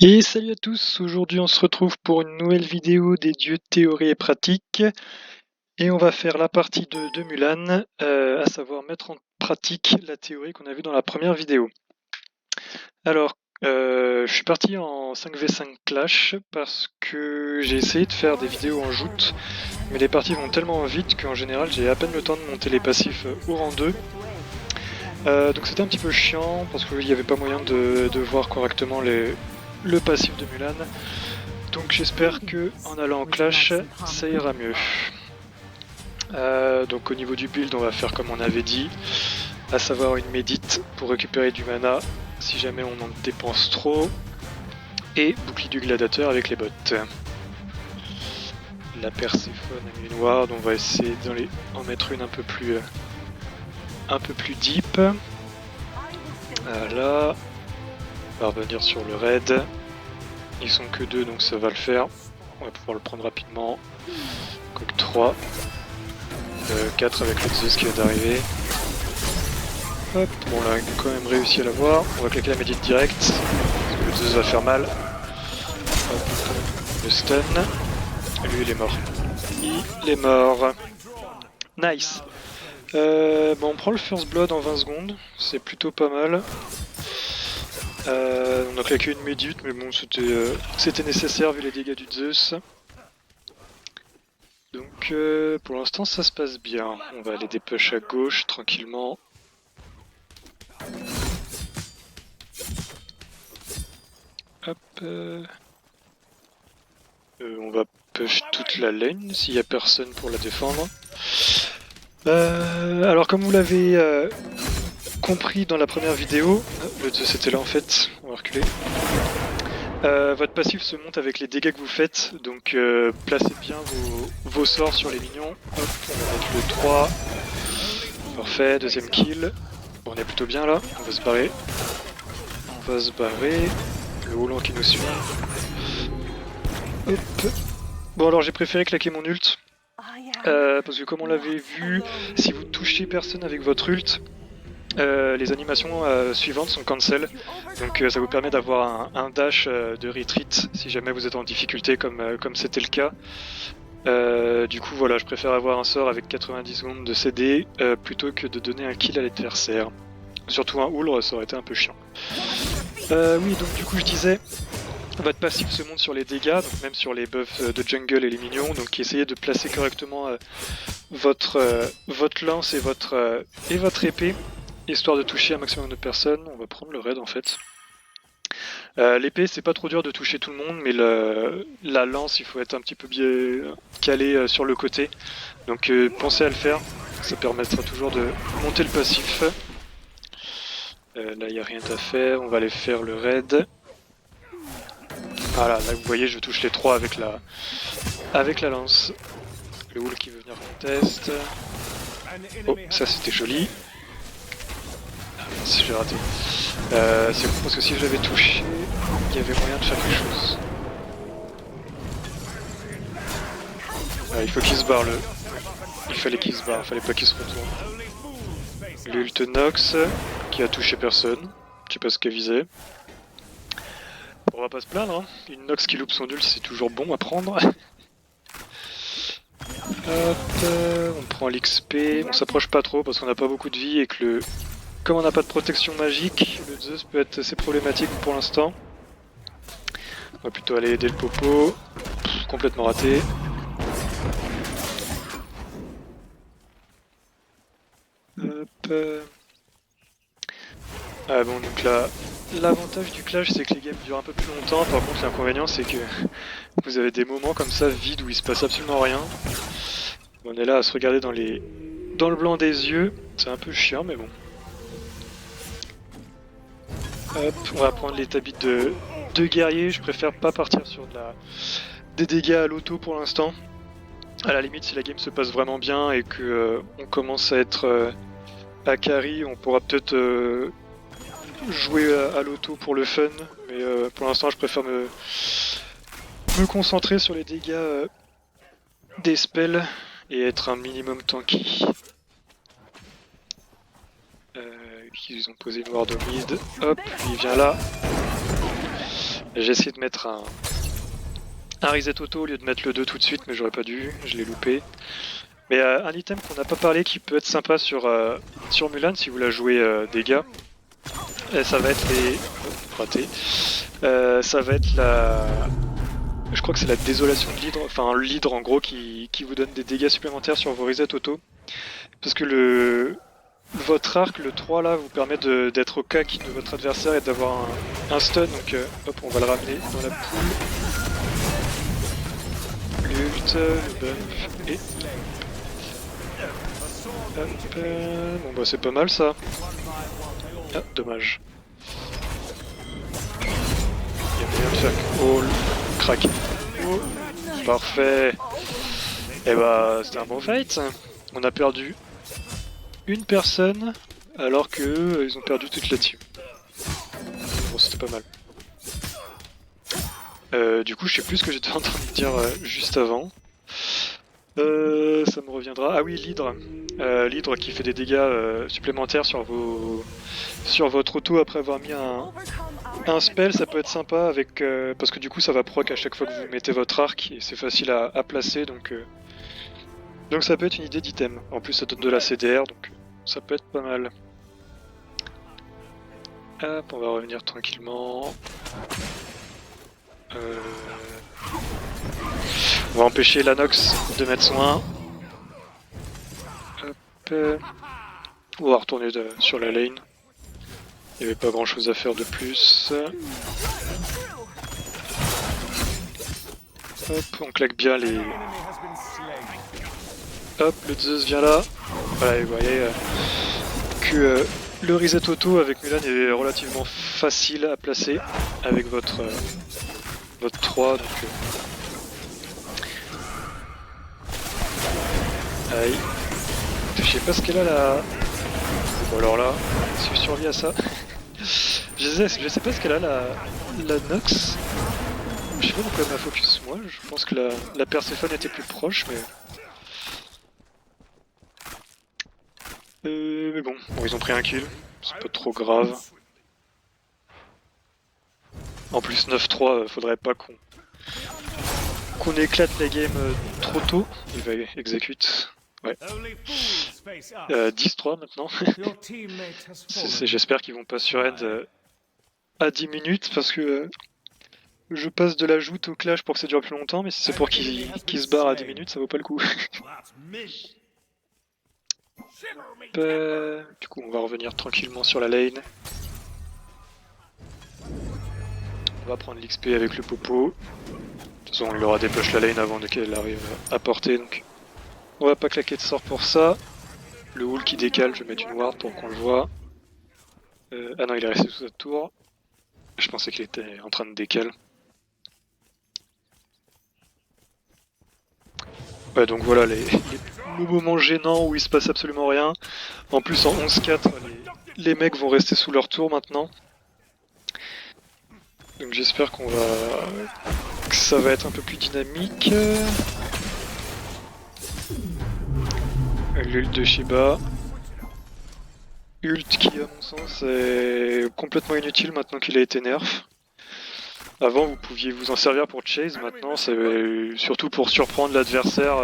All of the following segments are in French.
Et salut à tous, aujourd'hui on se retrouve pour une nouvelle vidéo des dieux théorie et pratique et on va faire la partie 2 de Mulan, à savoir mettre en pratique la théorie qu'on a vue dans la première vidéo. Alors, je suis parti en 5v5 clash parce que j'ai essayé de faire des vidéos en joute, mais les parties vont tellement vite qu'en général j'ai à peine le temps de monter les passifs au rang 2. Donc c'était un petit peu chiant parce qu'il n'y avait pas moyen de voir correctement le passif de Mulan. Donc j'espère que en allant en clash, ça ira mieux. Donc au niveau du build, on va faire comme on avait dit, à savoir une médite pour récupérer du mana si jamais on en dépense trop, et bouclier du gladiateur avec les bottes. La Perséphone à nuit noire, donc on va essayer d'en mettre une un peu plus deep. Voilà. On va revenir sur le raid. Ils sont que 2 donc ça va le faire. On va pouvoir le prendre rapidement. Coq 3. 4 avec le Zeus qui vient d'arriver. Hop, bon on a quand même réussi à l'avoir. On va claquer la médite direct. Parce que le Zeus va faire mal. Hop, le stun. Lui il est mort. Il est mort. Nice. Bon on prend le first blood en 20 secondes. C'est plutôt pas mal. On a claqué une médite mais bon c'était nécessaire vu les dégâts du Zeus. Donc pour l'instant ça se passe bien. On va aller des push à gauche tranquillement. Hop. On va push toute la lane s'il n'y a personne pour la défendre. Alors comme vous l'avez compris dans la première vidéo, le Zeus était là en fait, on va reculer. Votre passif se monte avec les dégâts que vous faites, donc placez bien vos sorts sur les minions. Hop, on va mettre le 3. Parfait, deuxième kill. Bon, on est plutôt bien là, on va se barrer. On va se barrer. Le roulant qui nous suit. Hop. Bon alors j'ai préféré claquer mon ult. Parce que comme on l'avait vu, si vous touchez personne avec votre ult, les animations suivantes sont cancel, donc ça vous permet d'avoir un dash de retreat si jamais vous êtes en difficulté comme c'était le cas. Du coup voilà, je préfère avoir un sort avec 90 secondes de CD plutôt que de donner un kill à l'adversaire. Surtout un houl, ça aurait été un peu chiant. Oui, donc du coup je disais, votre passif se monte sur les dégâts, donc même sur les buffs de jungle et les minions, donc essayez de placer correctement votre lance et votre épée, histoire de toucher un maximum de personnes. On va prendre le raid en fait. L'épée c'est pas trop dur de toucher tout le monde, mais la lance il faut être un petit peu bien calé sur le côté, donc pensez à le faire, ça permettra toujours de monter le passif. Là il n'y a rien à faire, on va aller faire le raid. Voilà, là vous voyez je touche les 3 avec la lance. Le Wool qui veut venir contest. Oh, ça c'était joli. Ah mince, j'ai raté. C'est bon parce que si je l'avais touché, il y avait moyen de faire quelque chose. Il faut qu'il se barre le... Il fallait qu'il se barre, fallait pas qu'il se retourne. L'ult Nox qui a touché personne. Je sais pas ce qu'elle visait. On va pas se plaindre, hein. Une Nox qui loupe son ult c'est toujours bon à prendre. Hop, on prend l'XP, on s'approche pas trop parce qu'on n'a pas beaucoup de vie et que comme on n'a pas de protection magique, le Zeus peut être assez problématique pour l'instant. On va plutôt aller aider le popo. Complètement raté. Hop. Ah bon, donc là, l'avantage du clash c'est que les games durent un peu plus longtemps. Par contre l'inconvénient c'est que vous avez des moments comme ça vides où il se passe absolument rien. On est là à se regarder dans le blanc des yeux. C'est un peu chiant mais bon. Hop, on va prendre les tabis de guerrier. Je préfère pas partir sur des dégâts à l'auto pour l'instant. À la limite, si la game se passe vraiment bien et que on commence à être à carry, on pourra peut-être jouer à l'auto pour le fun. Mais pour l'instant, je préfère me concentrer sur les dégâts des spells et être un minimum tanky. Ils ont posé une ward au mid. Hop, il vient là. J'ai essayé de mettre un reset auto au lieu de mettre le 2 tout de suite, mais j'aurais pas dû, je l'ai loupé. Mais un item qu'on n'a pas parlé qui peut être sympa sur Mulan si vous la jouez dégâts, ça va être les... Oh, raté. Ça va être la... Je crois que c'est la désolation de l'hydre, enfin l'hydre en gros qui vous donne des dégâts supplémentaires sur vos resets auto. Parce que votre arc, le 3 là, vous permet d'être au cac de votre adversaire et d'avoir un stun, donc hop, on va le ramener dans la poule. L'ult, le bump, et... Hop, bon bah c'est pas mal ça. Ah, dommage. Il y a moyen de faire... Oh, crack. Oh, parfait. Et bah c'était un bon fight. On a perdu une personne alors que ils ont perdu toute la team. Bon, c'était pas mal. Du coup, je sais plus ce que j'étais en train de dire juste avant. Ça me reviendra. Ah oui, l'hydre. L'hydre qui fait des dégâts supplémentaires sur votre auto après avoir mis un spell, ça peut être sympa avec parce que du coup ça va proc à chaque fois que vous mettez votre arc et c'est facile à placer, donc ça peut être une idée d'item. En plus ça donne de la CDR, donc ça peut être pas mal. Hop, on va revenir tranquillement. On va empêcher l'Anox de mettre son 1. Hop. On va retourner sur la lane. Il n'y avait pas grand chose à faire de plus. Hop, on claque bien les... Hop, le Zeus vient là. Voilà, et vous voyez que le reset auto avec Mulan est relativement facile à placer avec votre 3. Donc, aïe. Je sais pas ce qu'elle a là. Bon alors là, si je survis à ça... je sais pas ce qu'elle a la Nox. Je sais pas pourquoi elle m'a focus moi, je pense que la Perséphone était plus proche, mais... mais bon, ils ont pris un kill, c'est pas trop grave. En plus 9-3, faudrait pas qu'on éclate la game trop tôt. Il va exécute. Ouais. 10-3 maintenant. J'espère qu'ils vont pas sur end à 10 minutes parce que je passe de la joute au clash pour que ça dure plus longtemps, mais si c'est pour qu'ils se barrent à 10 minutes, ça vaut pas le coup. Du coup, on va revenir tranquillement sur la lane. On va prendre l'XP avec le popo. De toute façon, il aura dépush la lane avant qu'elle arrive à porter, donc on va pas claquer de sort pour ça. Le Hool qui décale, je vais mettre une ward pour qu'on le voit. Ah non, il est resté sous sa tour. Je pensais qu'il était en train de décaler. Ouais, donc voilà le moment gênant où il se passe absolument rien. En plus, en 11-4, les mecs vont rester sous leur tour maintenant. Donc j'espère que ça va être un peu plus dynamique. L'ult de Shiba. Ult qui, à mon sens, est complètement inutile maintenant qu'il a été nerf. Avant, vous pouviez vous en servir pour chase, maintenant c'est surtout pour surprendre l'adversaire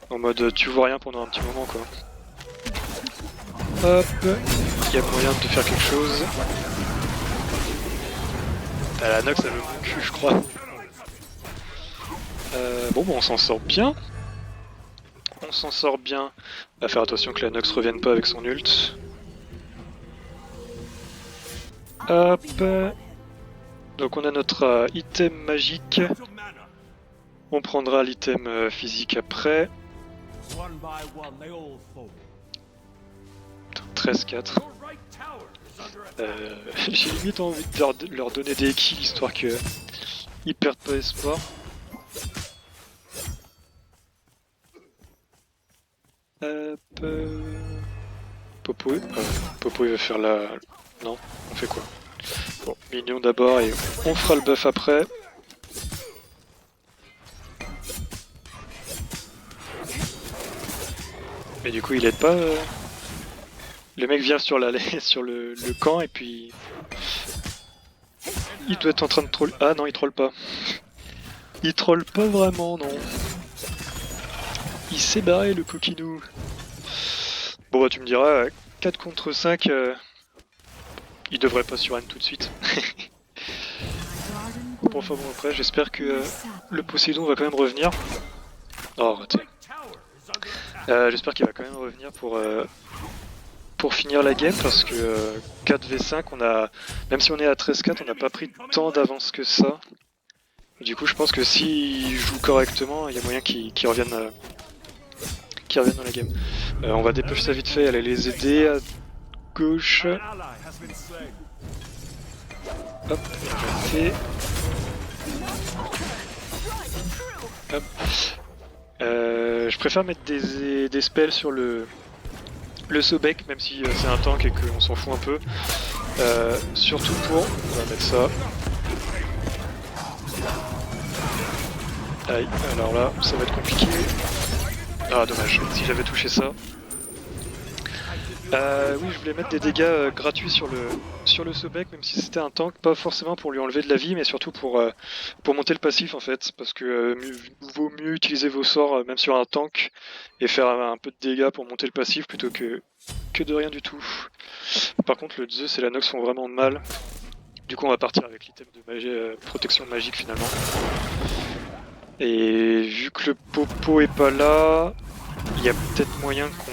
en mode tu vois rien pendant un petit moment quoi. Hop, il y a moyen de faire quelque chose. Ah, la Nox elle veut mon cul je crois. Bon, on s'en sort bien. On s'en sort bien. On va faire attention que la Nox revienne pas avec son ult. Hop. Donc on a notre item magique. On prendra l'item physique après. 13-4. J'ai limite envie de leur donner des kills histoire qu'ils perdent pas espoir. Popo, Popo il va faire la... Non, on fait quoi? Bon, mignon d'abord et on fera le buff après. Mais du coup il aide pas... Le mec vient sur le camp et puis... Il doit être en train de troll. Ah non, il troll pas. Il troll pas vraiment, non. Il s'est barré le coquinou. Bon bah tu me diras, 4 contre 5, il devrait pas sur Anne tout de suite. Bon enfin bon après j'espère que le Poséidon va quand même revenir. Oh raté. J'espère qu'il va quand même revenir pour finir la game parce que 4v5 on a. Même si on est à 13-4 on n'a pas pris tant d'avance que ça. Du coup je pense que s'il joue correctement il y a moyen qu'il revienne dans la game. On va dépêcher ça vite fait, aller les aider à gauche. Hop, arrêtez. Hop. Je préfère mettre des spells sur le Sobek, même si c'est un tank et qu'on s'en fout un peu. Surtout pour... On va mettre ça. Aïe, alors là, ça va être compliqué. Ah, dommage, si j'avais touché ça. Oui, je voulais mettre des dégâts gratuits sur le Sobek, même si c'était un tank, pas forcément pour lui enlever de la vie, mais surtout pour monter le passif en fait, parce que vaut mieux utiliser vos sorts même sur un tank et faire un peu de dégâts pour monter le passif plutôt que de rien du tout. Par contre, le Zeus et la Nox font vraiment mal. Du coup, on va partir avec l'item de magie, protection magique finalement. Et vu que le Popo est pas là, il y a peut-être moyen qu'on...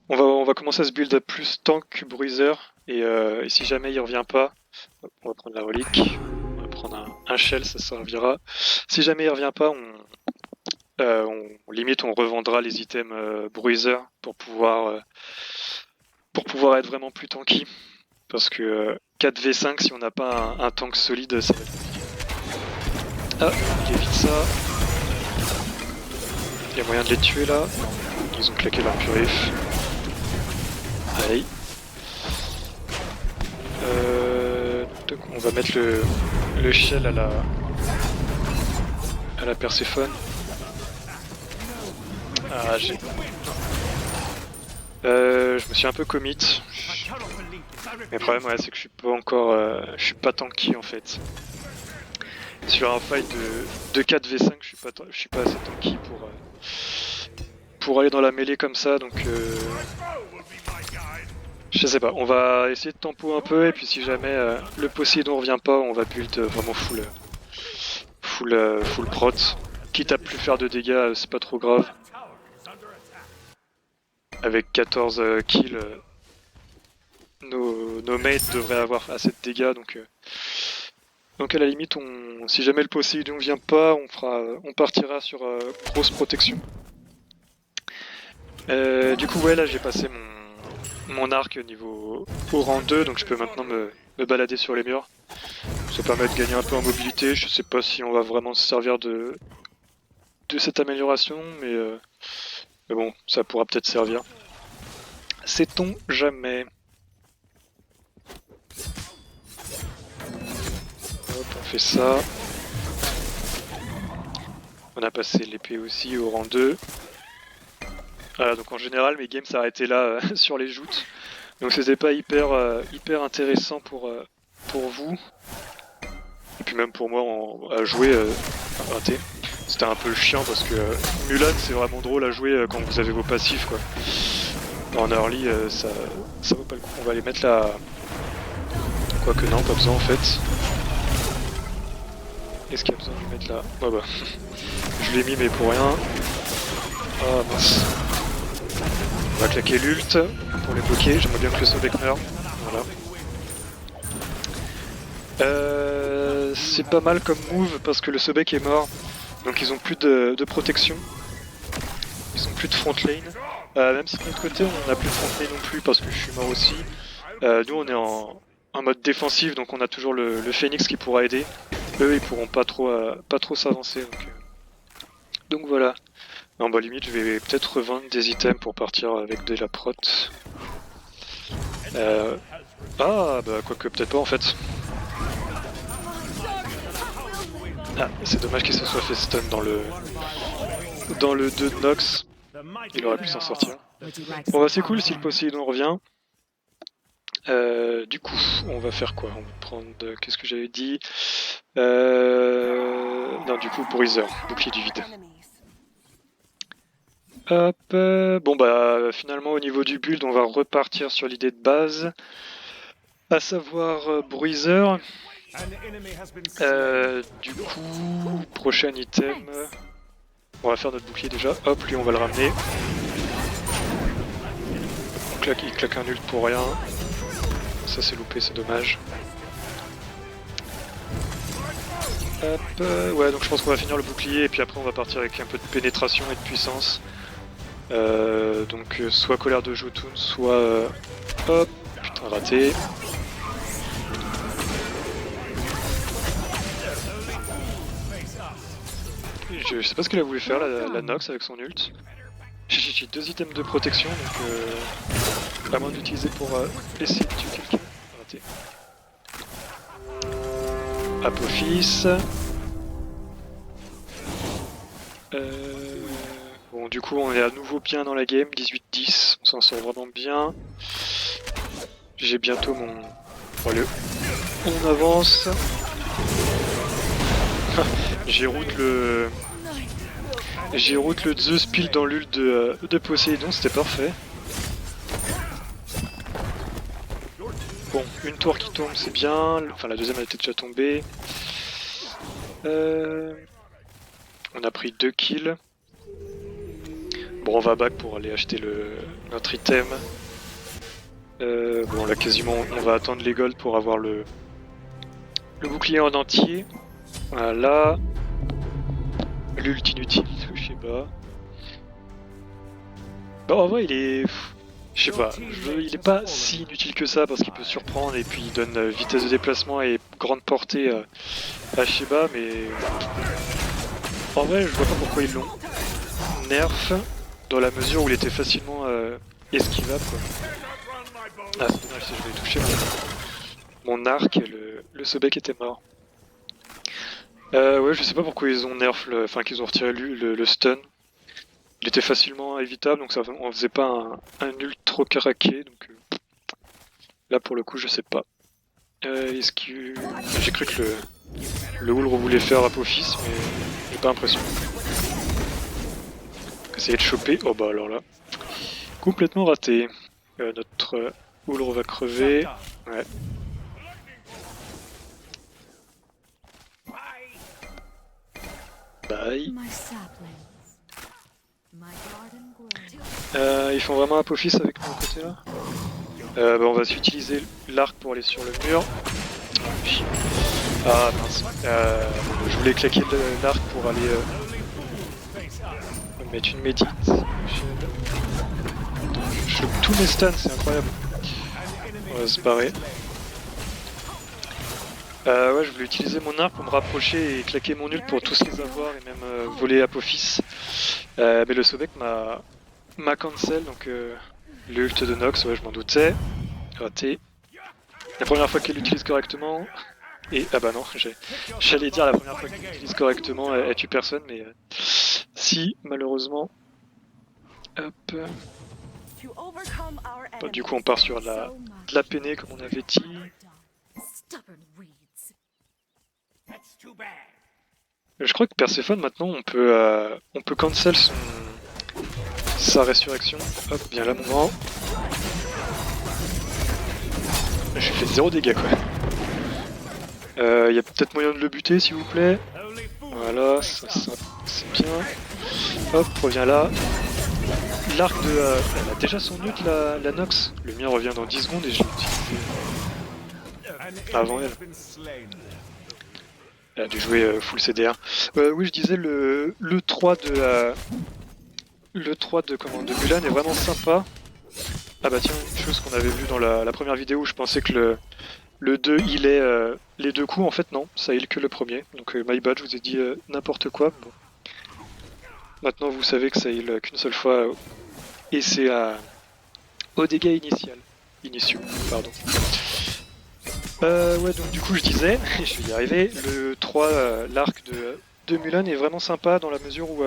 On va commencer à se build à plus tank que bruiser, et si jamais il revient pas, on va prendre la relique, on va prendre un shell, ça servira. Si jamais il revient pas, limite on revendra les items bruiser pour pouvoir être vraiment plus tanky. Parce que 4v5, si on n'a pas un tank solide, ça va être compliqué. Ah, il évite ça. Il y a moyen de les tuer là. Ils ont claqué leur purif. Allez. Donc on va mettre le shell à la Perséphone. Ah, je me suis un peu commit. Mais le problème c'est que je suis pas encore... je suis pas tanky en fait. Sur un fight de 4v5, je suis pas assez tanky pour aller dans la mêlée comme ça, donc je sais pas, on va essayer de tempo un peu et puis si jamais le Poséidon revient pas, on va build vraiment full prot. Quitte à plus faire de dégâts, c'est pas trop grave. Avec 14 kills, nos mates devraient avoir assez de dégâts, donc à la limite, si jamais le Poséidon vient pas, on partira sur grosse protection. Du coup ouais, là j'ai passé mon arc au rang 2, donc je peux maintenant me balader sur les murs. Ça permet de gagner un peu en mobilité, je sais pas si on va vraiment se servir de cette amélioration, mais bon, ça pourra peut-être servir. Sait-on jamais. Hop, on fait ça. On a passé l'épée aussi au rang 2. Voilà, donc en général mes games s'arrêtaient là sur les joutes. Donc c'était pas hyper intéressant pour vous. Et puis même pour moi à jouer raté. C'était un peu chiant parce que Mulan c'est vraiment drôle à jouer quand vous avez vos passifs quoi. En early ça vaut pas le coup. On va les mettre là. Quoique non, pas besoin en fait. Est-ce qu'il y a besoin de le mettre là? Oh bah. Je l'ai mis mais pour rien. Ah mince. On va claquer l'ult pour les bloquer, j'aimerais bien que le Sobek meure. Voilà. C'est pas mal comme move parce que le Sobek est mort, donc ils ont plus de protection. Ils ont plus de front lane. Même si de l'autre côté on n'a plus de front lane non plus parce que je suis mort aussi. Nous on est en mode défensif, donc on a toujours le Phoenix qui pourra aider. Eux ils pourront pas trop s'avancer. Donc voilà. Non bah limite je vais peut-être revendre des items pour partir avec de la prot. Ah bah quoique peut-être pas en fait. Ah c'est dommage qu'il se soit fait stun dans le 2 de Nox. Il aurait pu s'en sortir. Bon bah c'est cool si le Poséidon revient. Du coup, on va faire quoi? On va prendre... Qu'est-ce que j'avais dit? Non, du coup, Bruiser, bouclier du vide. Hop, bon bah finalement au niveau du build on va repartir sur l'idée de base, à savoir Bruiser. Du coup, prochain item, on va faire notre bouclier déjà, hop lui on va le ramener. Il claque un ult pour rien, ça c'est loupé, c'est dommage. Hop, ouais donc je pense qu'on va finir le bouclier et puis après on va partir avec un peu de pénétration et de puissance. Donc soit colère de Jotun, soit... hop, putain raté. Je sais pas ce qu'elle a voulu faire la Nox avec son ult. J'ai 2 items de protection donc à moins d'utiliser pour essayer de tuer quelqu'un. Raté. Apophis. Bon du coup on est à nouveau bien dans la game, 18-10, on s'en sort vraiment bien. J'ai bientôt mon... Allez, on avance. J'ai route le Zeus pile dans l'ult de Poséidon, c'était parfait. Bon, une tour qui tombe, c'est bien. Enfin, la deuxième elle était déjà tombée. On a pris 2 kills. Bon, on va back pour aller acheter notre item. Bon, là quasiment, on va attendre les golds pour avoir le bouclier en entier. Voilà. L'ult inutile, je sais pas. Bon, en vrai, il est... Je sais pas, il est pas si inutile que ça parce qu'il peut surprendre et puis il donne vitesse de déplacement et grande portée à Sheba, mais... En vrai, je vois pas pourquoi ils l'ont nerf dans la mesure où il était facilement esquivable, quoi. Ah, c'est dommage, si je l'ai touché, mon arc, le Sobek était mort. Ouais, je sais pas pourquoi ils ont nerf, enfin qu'ils ont retiré le stun. Il était facilement évitable, donc ça, on faisait pas un ult trop craqué, donc là pour le coup je sais pas. Est-ce que... J'ai cru que le Houlre voulait faire Apophis, mais j'ai pas l'impression. Essayer de choper, oh bah alors là, complètement raté. Notre Houlre va crever, ouais. Bye. Ils font vraiment Apophis avec mon côté là. Bah on va utiliser l'arc pour aller sur le mur. Ah mince. Je voulais claquer l'arc pour aller mettre une médite. Je chope tous mes stuns, c'est incroyable. On va se barrer. Ouais, je voulais utiliser mon arc pour me rapprocher et claquer mon ult pour tous les avoir et même voler Apophis. Mais le Sobek m'a cancel, donc l'ult de Nox, ouais je m'en doutais. Raté. La première fois qu'elle l'utilise correctement. Et ah bah non, j'allais dire la première fois qu'elle l'utilise correctement, elle tue personne, mais si, malheureusement. Hop. Bon, du coup on part sur de la peinée comme on avait dit. Je crois que Perséphone maintenant on peut cancel sa résurrection. Hop, bien là mon grand. J'ai fait 0 dégâts quoi. Y a peut-être moyen de le buter s'il vous plaît. Voilà, ça c'est bien. Hop, reviens là. L'arc de... elle a déjà son ult la Nox. Le mien revient dans 10 secondes et je l'ai utilisé avant elle. Elle a dû jouer full CDR. Oui je disais le 3 de... le 3 de Mulan est vraiment sympa. Ah bah tiens, une chose qu'on avait vu dans la première vidéo où je pensais que le 2 il est les 2 coups, en fait non, ça heal que le premier. Donc my bad, je vous ai dit n'importe quoi. Bon. Maintenant vous savez que ça heal qu'une seule fois et c'est au dégâts initiaux. Pardon. Ouais donc du coup je disais, je vais y arriver, le 3, l'arc de Mulan est vraiment sympa dans la mesure où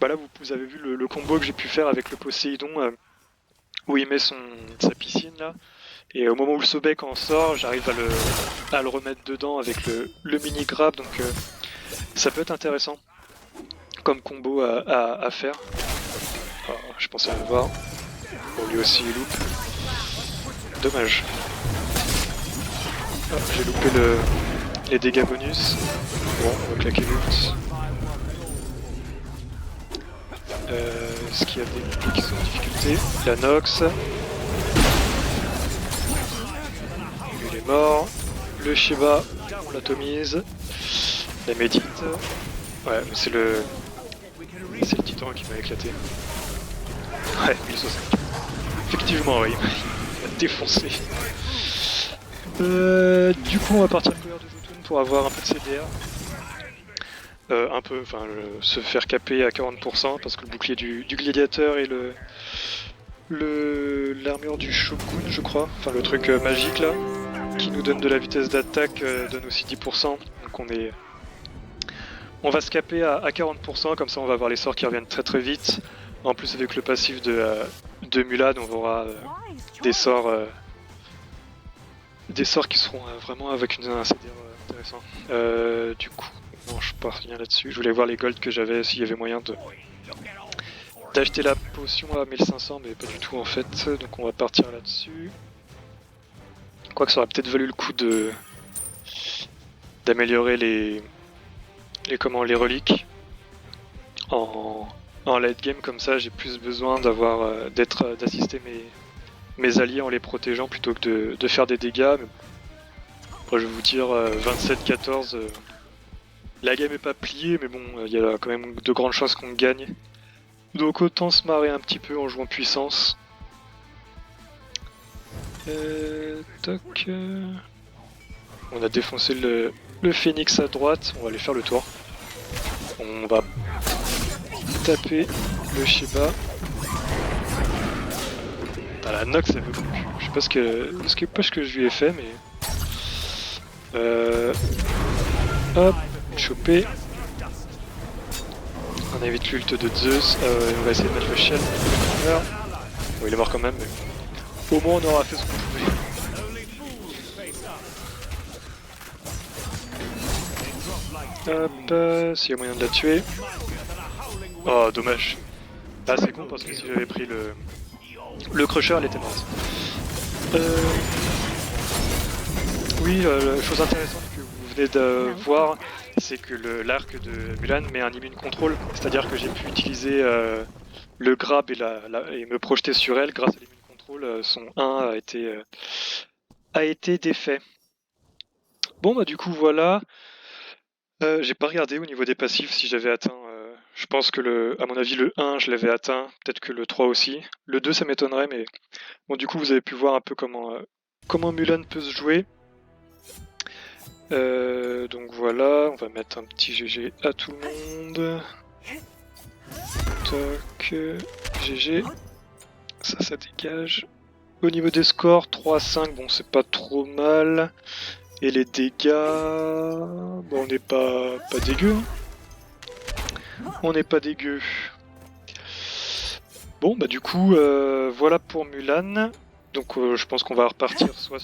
bah là vous avez vu le combo que j'ai pu faire avec le Poséidon où il met sa piscine là. Et au moment où le Sobek en sort, j'arrive à le remettre dedans avec le mini grab, donc ça peut être intéressant comme combo à faire. Oh, je pensais à le voir. Bon, lui aussi il loupe. Dommage. Oh, j'ai loupé les dégâts bonus. Bon, on va claquer l'ult. Est-ce qu'il y a des ennemis qui sont en difficulté? La Nox. Lui il est mort. Le Shiba, on l'atomise. La médite. Ouais, mais c'est le titan qui m'a éclaté. Ouais, 1060. Effectivement, oui. Il m'a défoncé. Du coup, on va partir couvert de Jotun pour avoir un peu de CDR. Un peu, enfin, se faire caper à 40% parce que le bouclier du gladiateur et l'armure du Shogun, je crois, enfin le truc magique là, qui nous donne de la vitesse d'attaque, donne aussi 10%. Donc on va se caper à 40%, comme ça on va avoir les sorts qui reviennent très très vite. En plus avec le passif de Mulan, on aura des sorts qui seront vraiment avec un CDR intéressant. Du coup, non, je pars rien là-dessus. Je voulais voir les golds que j'avais, s'il y avait moyen d'acheter la potion à 1500, mais pas du tout en fait. Donc on va partir là-dessus. Quoique ça aurait peut-être valu le coup d'améliorer les reliques en late game, comme ça j'ai plus besoin d'assister mes alliés en les protégeant plutôt que de faire des dégâts. Mais après, je vais vous dire 27-14. La game est pas pliée, mais bon, il y a quand même de grandes chances qu'on gagne. Donc autant se marrer un petit peu en jouant puissance. Toc. On a défoncé le phénix à droite, on va aller faire le tour. On va taper le Shiba. Ah, la Nox elle veut plus. Je sais pas ce que je lui ai fait, mais... Hop, choper. On évite l'ult de Zeus. On va essayer de mettre le shell. Bon, il est mort quand même, mais au moins on aura fait ce qu'on pouvait. Hop, s'il y a moyen de la tuer. Oh, dommage. Ah, c'est con parce que si j'avais pris le crusher, elle était morte. Oui, chose intéressante que vous venez de voir, c'est que l'arc de Mulan met un immune control, c'est-à-dire que j'ai pu utiliser le grab et me projeter sur elle grâce à l'immune control. Son 1 a été défait. Bon bah du coup voilà, j'ai pas regardé au niveau des passifs si j'avais atteint, je pense que à mon avis le 1 je l'avais atteint, peut-être que le 3 aussi. Le 2 ça m'étonnerait, mais bon du coup vous avez pu voir un peu comment Mulan peut se jouer. Donc voilà, on va mettre un petit GG à tout le monde. Toc, GG. Ça dégage. Au niveau des scores, 3-5, bon c'est pas trop mal. Et les dégâts... Bon on n'est pas dégueu. On n'est pas dégueu. Bon bah du coup, voilà pour Mulan. Donc je pense qu'on va repartir soit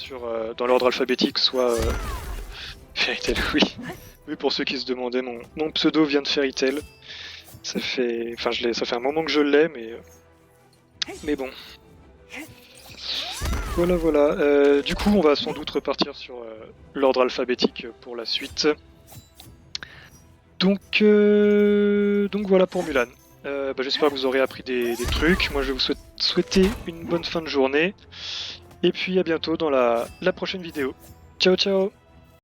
dans l'ordre alphabétique, soit... Fairy Tail, oui. Oui, pour ceux qui se demandaient, mon pseudo vient de Fairy Tail. Ça fait un moment que je l'ai, mais bon. Voilà. Du coup, on va sans doute repartir sur l'ordre alphabétique pour la suite. Donc voilà pour Mulan. J'espère que vous aurez appris des trucs. Moi, je vais vous souhaiter une bonne fin de journée. Et puis à bientôt dans la prochaine vidéo. Ciao, ciao!